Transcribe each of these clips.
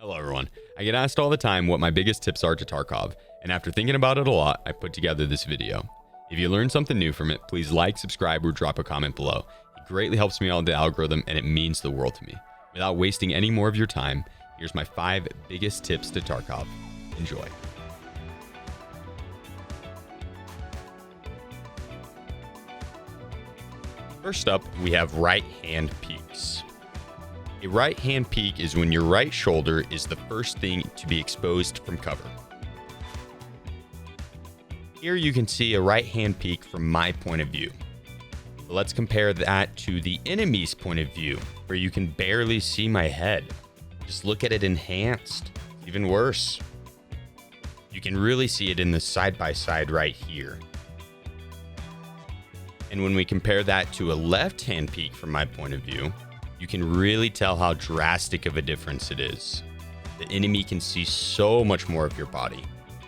Hello everyone. I get asked all the time what my biggest tips are to Tarkov, and after thinking about it a lot, I put together this video. If you learned something new from it, please like, subscribe, or drop a comment below. It greatly helps me out in the algorithm, and it means the world to me. Without wasting any more of your time, here's my 5 biggest tips to Tarkov. Enjoy. First up, we have right hand peeks. A right hand peek is when your right shoulder is the first thing to be exposed from cover. Here you can see a right hand peek from my point of view. But let's compare that to the enemy's point of view, where you can barely see my head. Just look at it enhanced. Even worse. You can really see it in the side-by-side right here. And when we compare that to a left hand peek from my point of view, you can really tell how drastic of a difference it is. The enemy can see so much more of your body.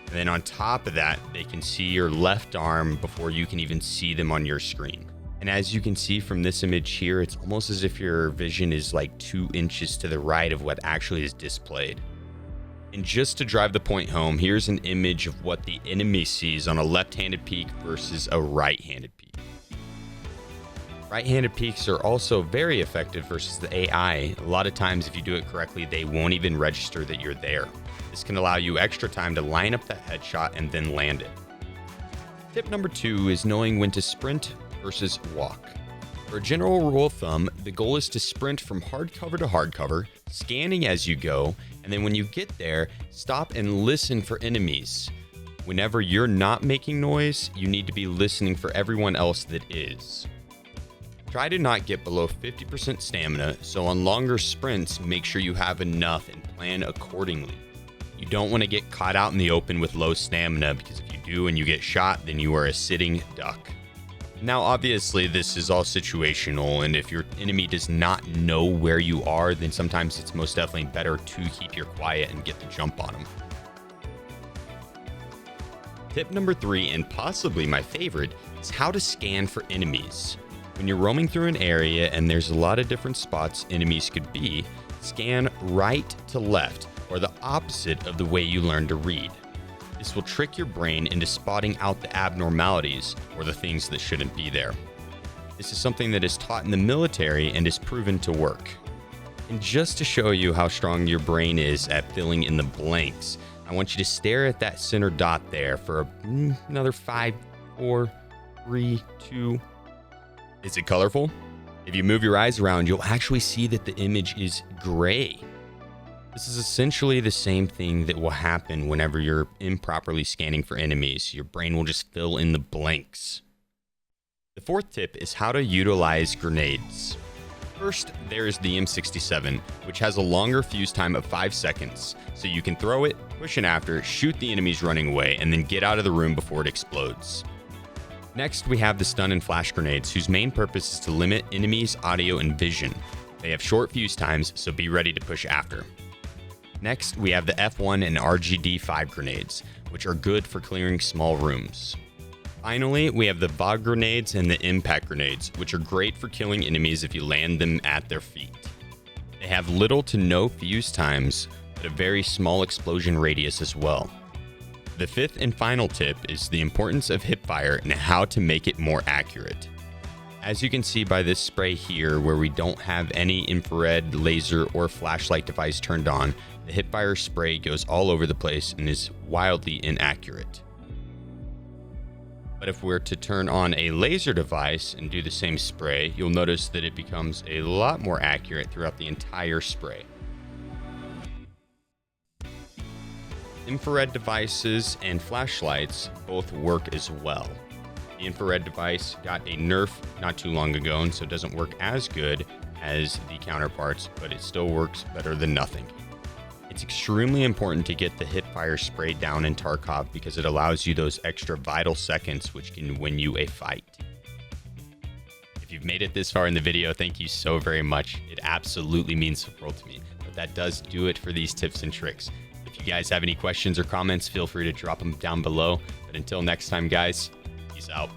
And then on top of that, they can see your left arm before you can even see them on your screen. And as you can see from this image here, it's almost as if your vision is like 2 inches to the right of what actually is displayed. And just to drive the point home, here's an image of what the enemy sees on a left-handed peek versus a right-handed peek. Right-handed peeks are also very effective versus the AI. A lot of times, if you do it correctly, they won't even register that you're there. This can allow you extra time to line up that headshot and then land it. Tip number 2 is knowing when to sprint versus walk. For a general rule of thumb, the goal is to sprint from hardcover to hardcover, scanning as you go, and then when you get there, stop and listen for enemies. Whenever you're not making noise, you need to be listening for everyone else that is. Try to not get below 50% stamina, so on longer sprints, make sure you have enough and plan accordingly. You don't want to get caught out in the open with low stamina, because if you do and you get shot, then you are a sitting duck. Now, obviously, this is all situational, and if your enemy does not know where you are, then sometimes it's most definitely better to keep your quiet and get the jump on them. Tip number 3, and possibly my favorite, is how to scan for enemies. When you're roaming through an area and there's a lot of different spots enemies could be, scan right to left, or the opposite of the way you learn to read. This will trick your brain into spotting out the abnormalities or the things that shouldn't be there. This is something that is taught in the military and is proven to work. And just to show you how strong your brain is at filling in the blanks, I want you to stare at that center dot there for another 5, 4, 3, 2. Is it colorful? If you move your eyes around, you'll actually see that the image is gray. This is essentially the same thing that will happen whenever you're improperly scanning for enemies. Your brain will just fill in the blanks. The 4th tip is how to utilize grenades. First, there's the M67, which has a longer fuse time of 5 seconds, so you can throw it, push it after, shoot the enemies running away, and then get out of the room before it explodes. Next, we have the stun and flash grenades, whose main purpose is to limit enemies' audio and vision. They have short fuse times, so be ready to push after. Next, we have the F1 and RGD-5 grenades, which are good for clearing small rooms. Finally, we have the VOG grenades and the impact grenades, which are great for killing enemies if you land them at their feet. They have little to no fuse times, but a very small explosion radius as well. The 5th and final tip is the importance of Hipfire and how to make it more accurate. As you can see by this spray here, where we don't have any infrared, laser, or flashlight device turned on, the Hipfire spray goes all over the place and is wildly inaccurate. But if we're to turn on a laser device and do the same spray, you'll notice that it becomes a lot more accurate throughout the entire spray. Infrared devices and flashlights both work as well. The infrared device got a nerf not too long ago, and so it doesn't work as good as the counterparts, but it still works better than nothing. It's extremely important to get the Hipfire spray down in Tarkov because it allows you those extra vital seconds which can win you a fight. If you've made it this far in the video, thank you so very much. It absolutely means the world to me. But that does do it for these tips and tricks. If you guys have any questions or comments, feel free to drop them down below. But until next time, guys, peace out.